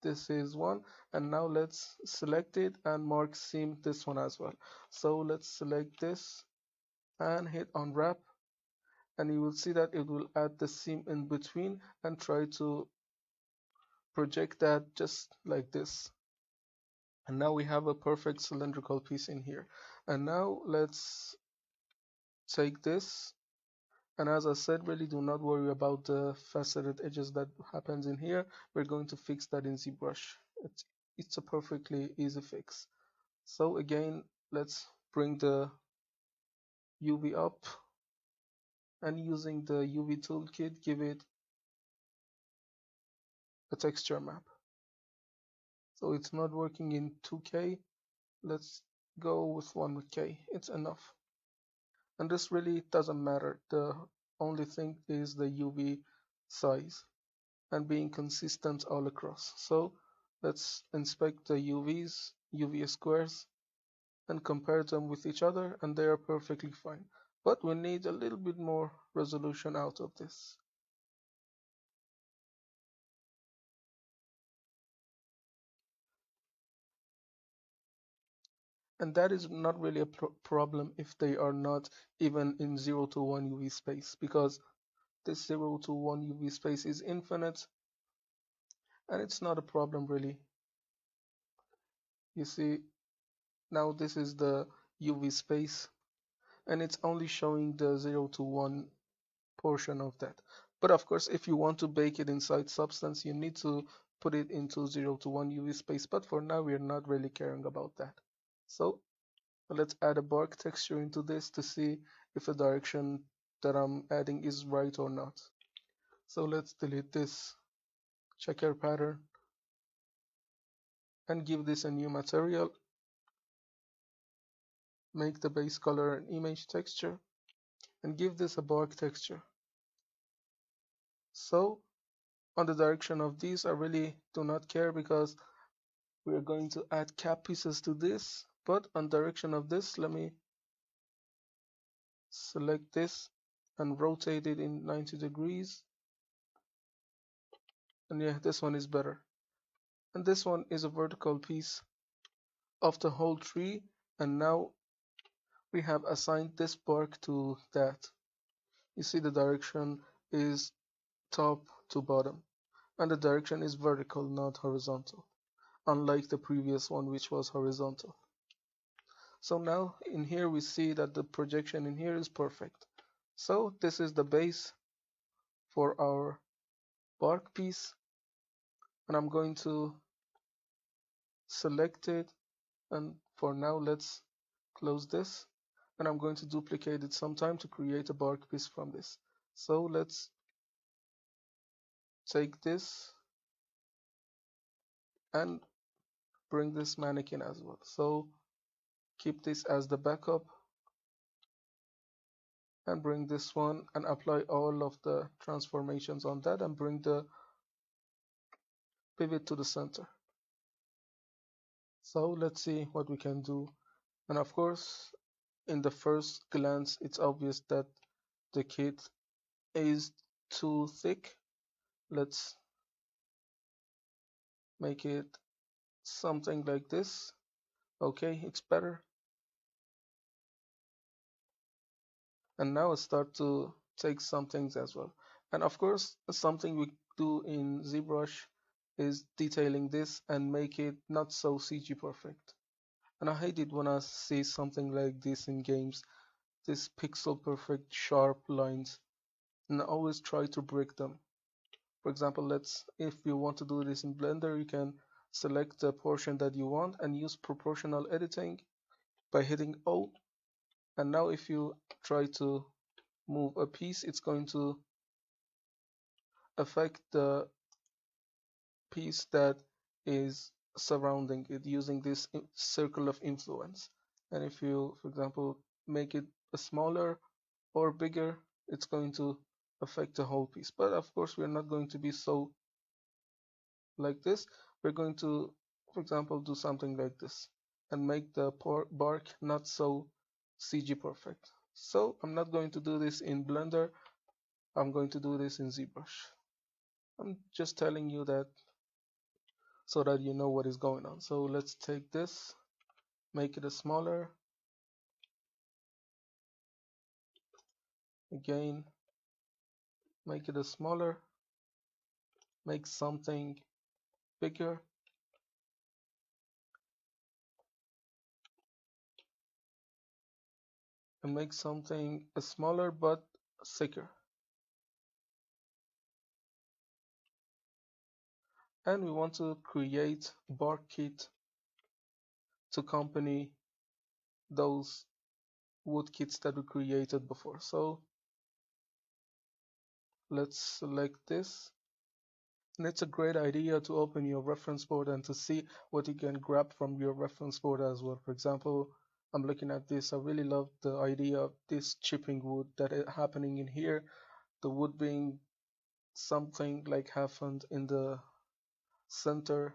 this is one. And now let's select it and mark seam this one as well. So let's select this and hit unwrap, and you will see that it will add the seam in between and try to project that just like this. And now we have a perfect cylindrical piece in here. And now let's take this, and as I said, really do not worry about the faceted edges that happens in here. We're going to fix that in ZBrush. It's a perfectly easy fix. So again, let's bring the UV up, and using the UV toolkit, give it a texture map. So it's not working in 2K. Let's go with 1K. It's enough. And this really doesn't matter. The only thing is the UV size and being consistent all across. So let's inspect the UV squares, and compare them with each other, and they are perfectly fine. But we need a little bit more resolution out of this. And that is not really a problem if they are not even in 0 to 1 UV space, because this 0 to 1 UV space is infinite, and it's not a problem really. You see, now this is the UV space, and it's only showing the 0 to 1 portion of that. But of course, if you want to bake it inside Substance, you need to put it into 0 to 1 UV space. But for now, we're not really caring about that. So let's add a bark texture into this to see if the direction that I'm adding is right or not. So let's delete this checker pattern and give this a new material. Make the base color an image texture and give this a bark texture. So on the direction of these, I really do not care because we're going to add cap pieces to this. But on direction of this, let me select this and rotate it in 90 degrees. And yeah, this one is better. And this one is a vertical piece of the whole tree. And now we have assigned this bark to that. You see the direction is top to bottom. And the direction is vertical, not horizontal, unlike the previous one, which was horizontal. So now in here we see that the projection in here is perfect. So this is the base for our bark piece, and I'm going to select it, and for now let's close this, and I'm going to duplicate it sometime to create a bark piece from this. So let's take this and bring this mannequin as well. So keep this as the backup and bring this one and apply all of the transformations on that and bring the pivot to the center. So let's see what we can do. And of course, in the first glance, it's obvious that the kit is too thick. Let's make it something like this. Okay, it's better. And now let's start to take some things as well. And of course, something we do in ZBrush is detailing this and make it not so CG perfect. And I hate it when I see something like this in games, this pixel perfect sharp lines, and I always try to break them. For example, if you want to do this in Blender, you can select the portion that you want and use proportional editing by hitting O. And now if you try to move a piece, it's going to affect the piece that is surrounding it using this circle of influence. And if you, for example, make it smaller or bigger, it's going to affect the whole piece. But of course, we're not going to be so like this. We're going to, for example, do something like this and make the bark not so CG perfect. So I'm not going to do this in Blender. I'm going to do this in ZBrush. I'm just telling you that so that you know what is going on. So let's take this, make it a smaller. Again, make it a smaller. Make something bigger. And make something smaller but thicker. And we want to create a bark kit to accompany those wood kits that we created before. So let's select this. And it's a great idea to open your reference board and to see what you can grab from your reference board as well. For example, I'm looking at this. I really love the idea of this chipping wood that is happening in here. The wood being something like happened in the center,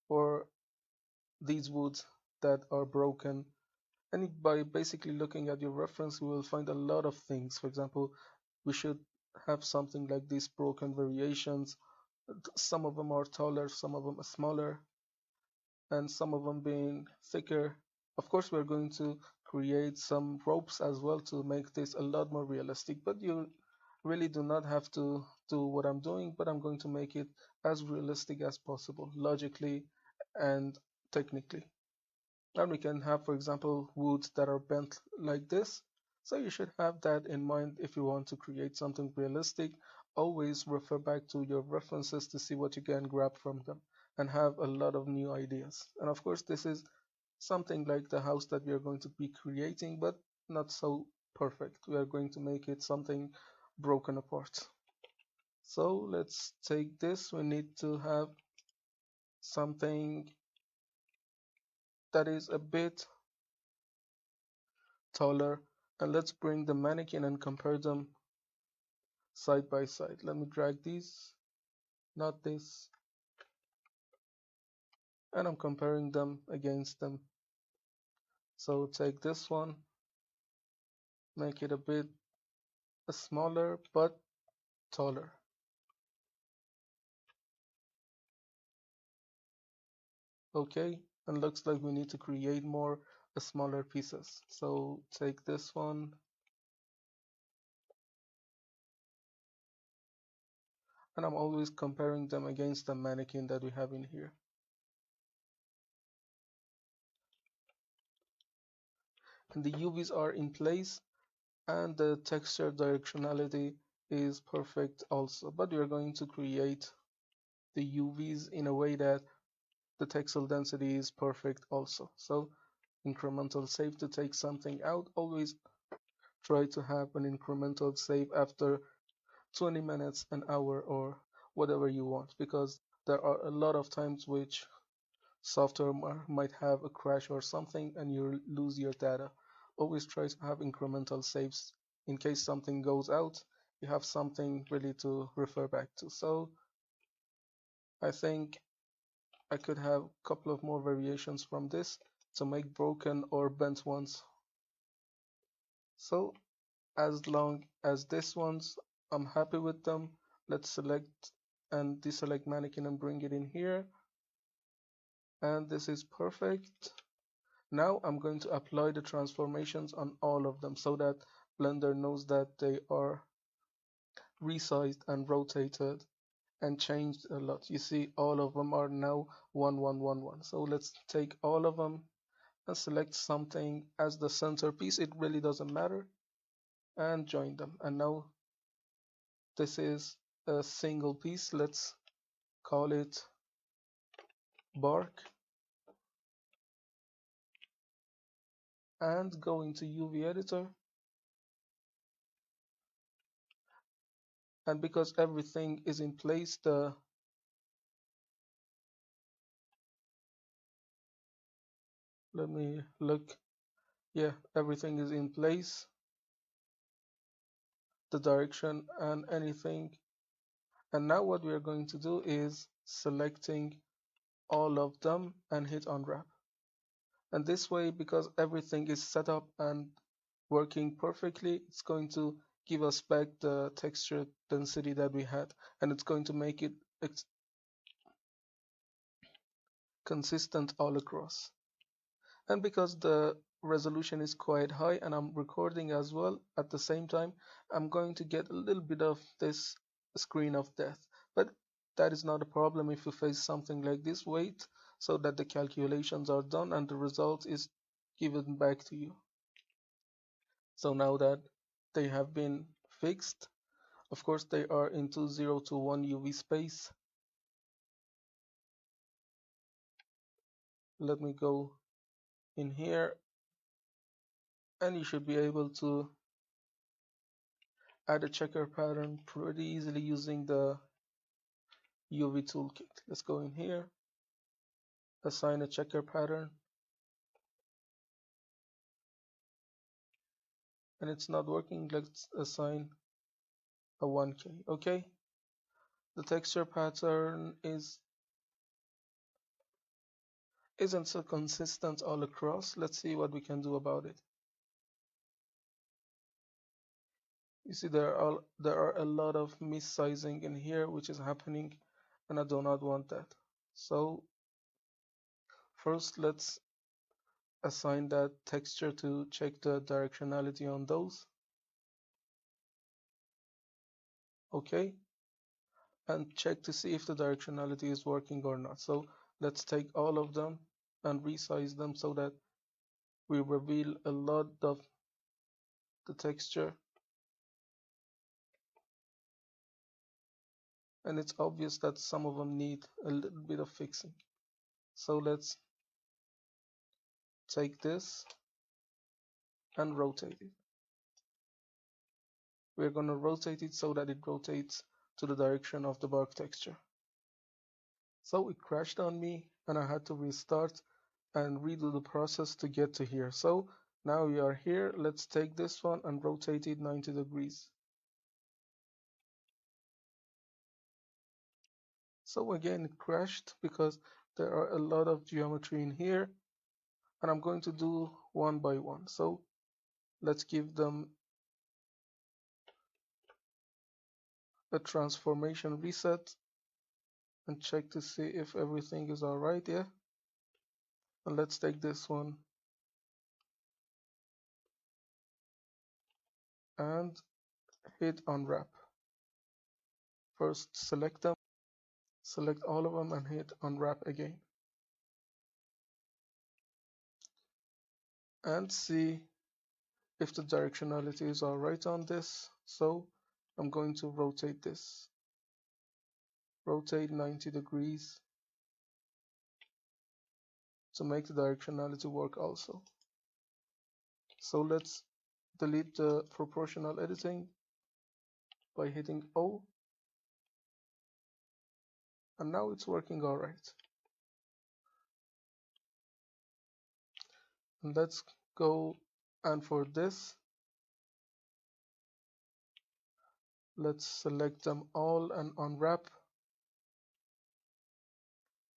or these woods that are broken. And by basically looking at your reference, we will find a lot of things. For example, we should have something like these broken variations. Some of them are taller, some of them are smaller, and some of them being thicker. Of course, we're going to create some ropes as well to make this a lot more realistic, but you really do not have to do what I'm doing, but I'm going to make it as realistic as possible, logically and technically. And we can have, for example, woods that are bent like this. So you should have that in mind if you want to create something realistic. Always refer back to your references to see what you can grab from them and have a lot of new ideas. And of course, this is something like the house that we are going to be creating, but not so perfect. We are going to make it something broken apart. So let's take this. We need to have something that is a bit taller, and let's bring the mannequin and compare them side by side. Let me drag these, not this, and I'm comparing them against them. So take this one, make it a bit smaller but taller. Okay, and looks like we need to create more smaller pieces. So take this one, and I'm always comparing them against the mannequin that we have in here. And the UVs are in place, and the texture directionality is perfect also. But we are going to create the UVs in a way that the texel density is perfect also. So incremental save to take something out. Always try to have an incremental save after 20 minutes, an hour, or whatever you want, because there are a lot of times which software might have a crash or something and you lose your data. Always try to have incremental saves in case something goes out. You have something really to refer back to. So I think I could have a couple of more variations from this to make broken or bent ones. So as long as this ones, I'm happy with them. Let's select and deselect mannequin and bring it in here. And this is perfect. Now I'm going to apply the transformations on all of them so that Blender knows that they are resized and rotated and changed a lot. You see all of them are now 1111. So let's take all of them and select something as the centerpiece. It really doesn't matter, and join them. And now this is a single piece. Let's call it bark and go into UV editor. And because everything is in place, let me look. Yeah, everything is in place, the direction and anything. And now what we are going to do is selecting all of them and hit unwrap. And this way, because everything is set up and working perfectly, it's going to give us back the texture density that we had, and it's going to make it consistent all across. And because the resolution is quite high and I'm recording as well at the same time, I'm going to get a little bit of this screen of death. But that is not a problem if you face something like this. Wait so that the calculations are done and the result is given back to you. So now that they have been fixed, of course they are into 0 to 1 UV space. Let me go in here and you should be able to add a checker pattern pretty easily using the UV toolkit. Let's go in here, assign a checker pattern, and it's not working. Let's assign a 1K. Okay, the texture pattern isn't so consistent all across. Let's see what we can do about it. You see there are a lot of missizing in here which is happening, and I do not want that. So first let's assign that texture to check the directionality on those. Okay, and check to see if the directionality is working or not. So let's take all of them and resize them so that we reveal a lot of the texture, and it's obvious that some of them need a little bit of fixing. So let's take this and rotate it. We're going to rotate it so that it rotates to the direction of the bark texture. So it crashed on me and I had to restart and redo the process to get to here. So now we are here. Let's take this one and rotate it 90 degrees. So again, it crashed because there are a lot of geometry in here, and I'm going to do one by one. So let's give them a transformation reset and check to see if everything is all right. Yeah. And let's take this one and hit unwrap. First select them, select all of them and hit unwrap again. And see if the directionality is all right on this. So I'm going to rotate this. Rotate 90 degrees to make the directionality work also. So let's delete the proportional editing by hitting O, and now it's working all right. And let's go, and for this, let's select them all and unwrap,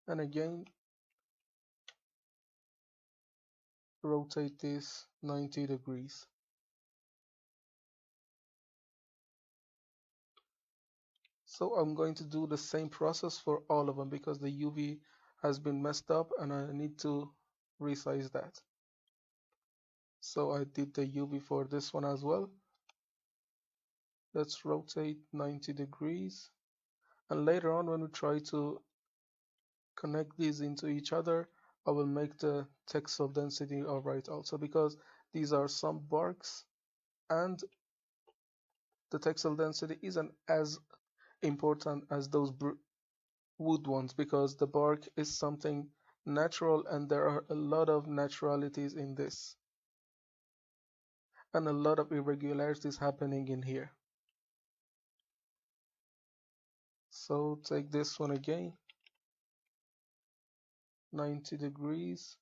and again rotate this 90 degrees. So I'm going to do the same process for all of them because the UV has been messed up and I need to resize that. So I did the UV for this one as well. Let's rotate 90 degrees. And later on when we try to connect these into each other, I will make the textile density alright also, because these are some barks and the textile density isn't as important as those wood ones, because the bark is something natural and there are a lot of naturalities in this and a lot of irregularities happening in here. So take this one again, 90 degrees,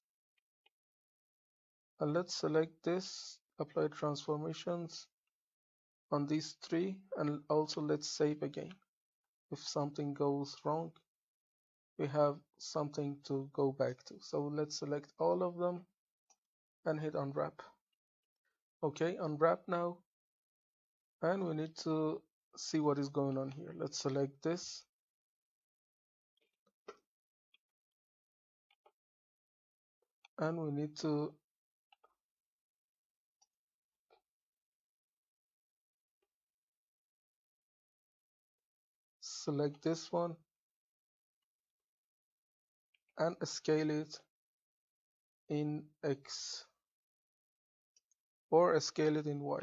and let's select this, apply transformations on these three, and also let's save again. If something goes wrong, we have something to go back to. So let's select all of them and hit unwrap. Okay, unwrap now, and we need to see what is going on here. Let's select this, and we need to select this one and scale it in X or scale it in Y.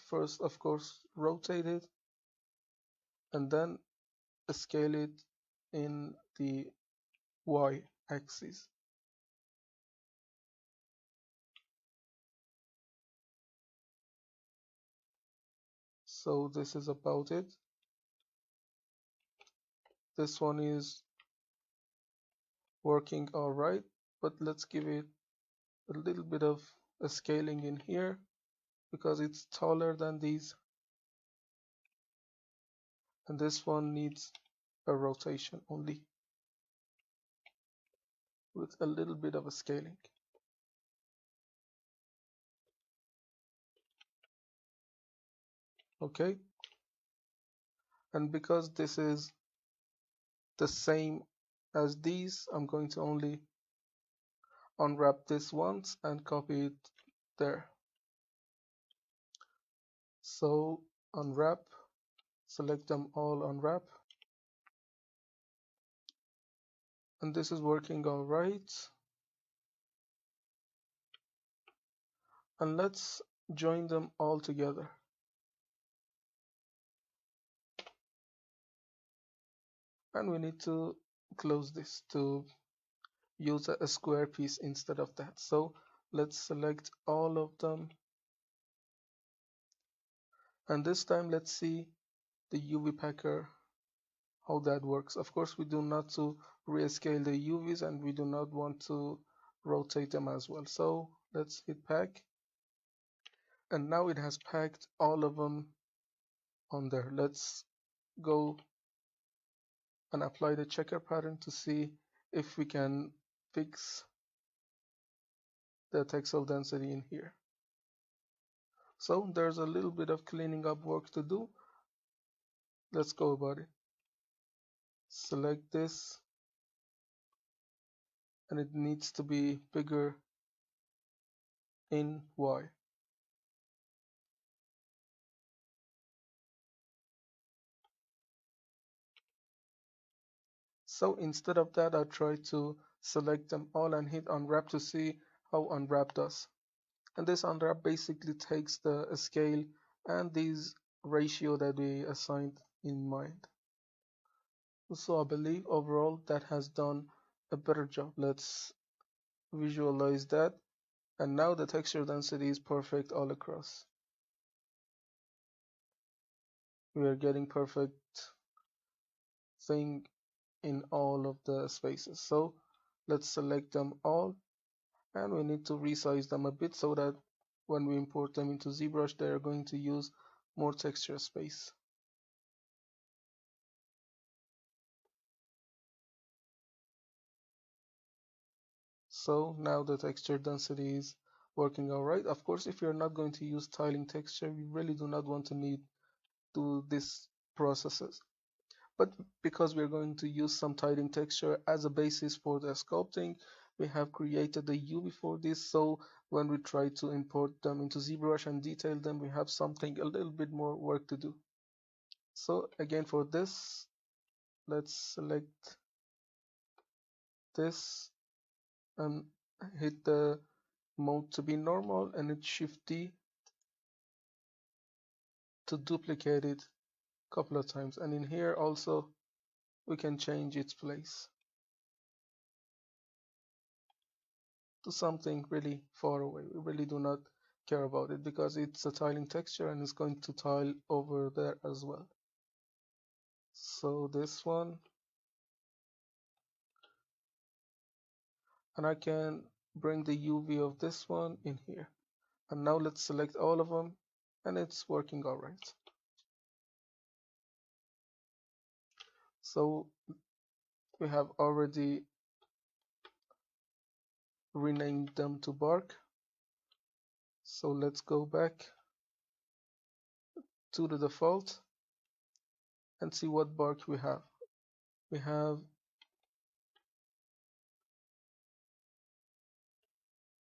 First, of course, rotate it and then scale it in the Y axis. So this is about it. This one is working all right, but let's give it a little bit of a scaling in here because it's taller than these, and this one needs a rotation only with a little bit of a scaling. Okay, and because this is the same as these, I'm going to only unwrap this once and copy it there. So unwrap, select them all, unwrap, and this is working all right. and let's join them all together. And we need to close this to use a square piece instead of that. So let's select all of them, and this time let's see the UV packer, how that works. Of course, we do not to rescale the UVs, and we do not want to rotate them as well. So let's hit pack, and now it has packed all of them on there. Let's go and apply the checker pattern to see if we can fix the textile density in here. So there's a little bit of cleaning up work to do. Let's go about it. Select this, and it needs to be bigger in Y. So instead of that, I try to select them all and hit unwrap to see how unwrap does. And this unwrap basically takes the scale and these ratio that we assigned in mind. So I believe overall that has done a better job. Let's visualize that. And now the texture density is perfect all across. We are getting perfect thing in all of the spaces. So let's select them all, and we need to resize them a bit so that when we import them into ZBrush, they are going to use more texture space. So now the texture density is working alright. Of course, if you're not going to use tiling texture, you really do not want to need to this processes. But because we're going to use some tiling texture as a basis for the sculpting, we have created the UV for this. So when we try to import them into ZBrush and detail them, we have something a little bit more work to do. So again, for this, let's select this and hit the mode to be normal, and hit Shift D to duplicate it a couple of times. And in here also we can change its place to something really far away. We really do not care about it because it's a tiling texture and it's going to tile over there as well. So this one, and I can bring the UV of this one in here. And now let's select all of them, and it's working all right. So we have already renamed them to bark. So let's go back to the default and see what bark we have. We have,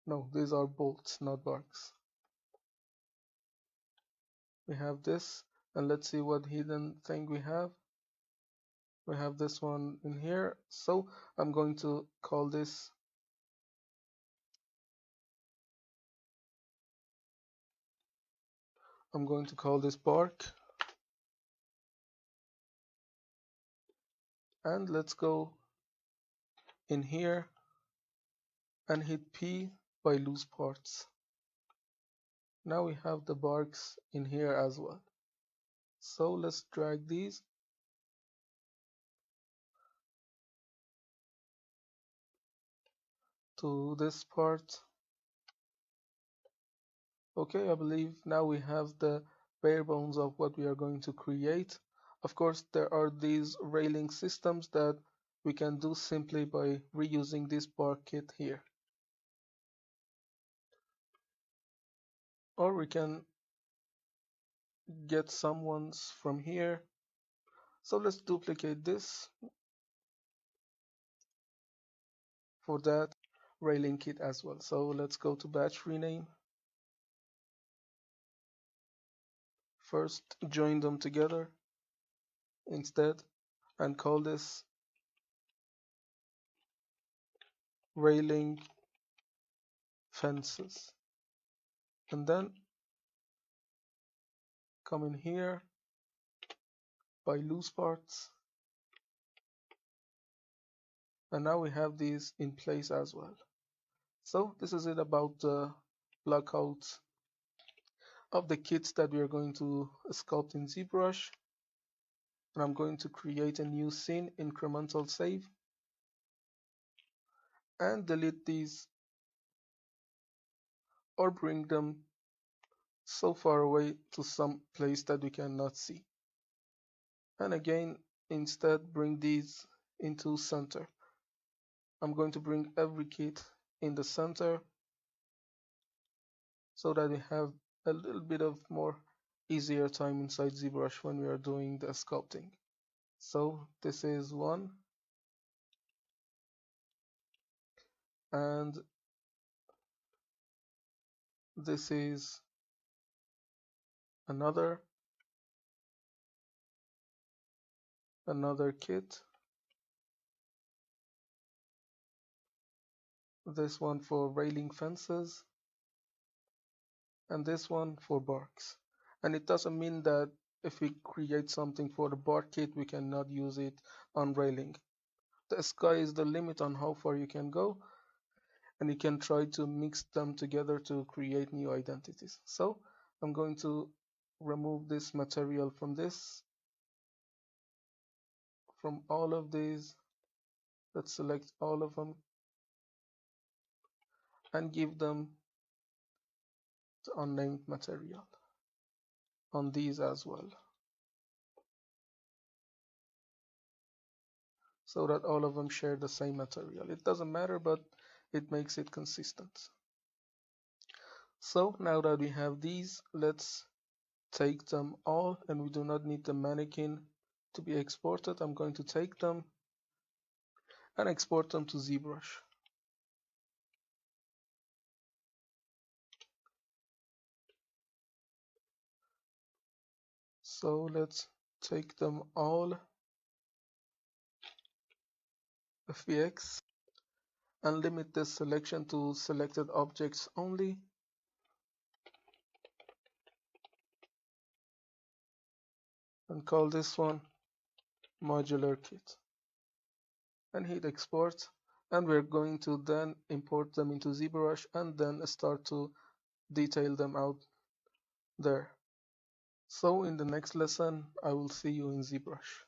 no, these are bolts, not barks. We have this, and let's see what hidden thing we have. We have this one in here. So I'm going to call this bark, and let's go in here and hit P by loose parts. Now we have the barks in here as well. So let's drag these to this part. Okay, I believe now we have the bare bones of what we are going to create. Of course, there are these railing systems that we can do simply by reusing this bark kit here. Or we can get some ones from here. So let's duplicate this for that railing kit as well. So let's go to batch rename. First, join them together instead and call this railing fences. and then come in here by loose parts, and now we have these in place as well. So this is it about the blockouts of the kits that we are going to sculpt in ZBrush. And I'm going to create a new scene, incremental save, and delete these or bring them so far away to some place that we cannot see. And again, instead bring these into center. I'm going to bring every kit in the center so that we have a little bit of more easier time inside ZBrush when we are doing the sculpting. So this is one, and this is another kit, this one for railing fences, and this one for barks. And it doesn't mean that if we create something for the bark kit we cannot use it on railing. The sky is the limit on how far you can go, and you can try to mix them together to create new identities. So I'm going to remove this material from all of these. Let's select all of them and give them the unnamed material on these as well, so that all of them share the same material. It doesn't matter, but it makes it consistent. So now that we have these, let's take them all, and we do not need the mannequin to be exported. I'm going to take them and export them to ZBrush. So let's take them all, FBX, and limit this selection to selected objects only. And call this one modular kit. And hit export. And we're going to then import them into ZBrush and then start to detail them out there. So in the next lesson, I will see you in ZBrush.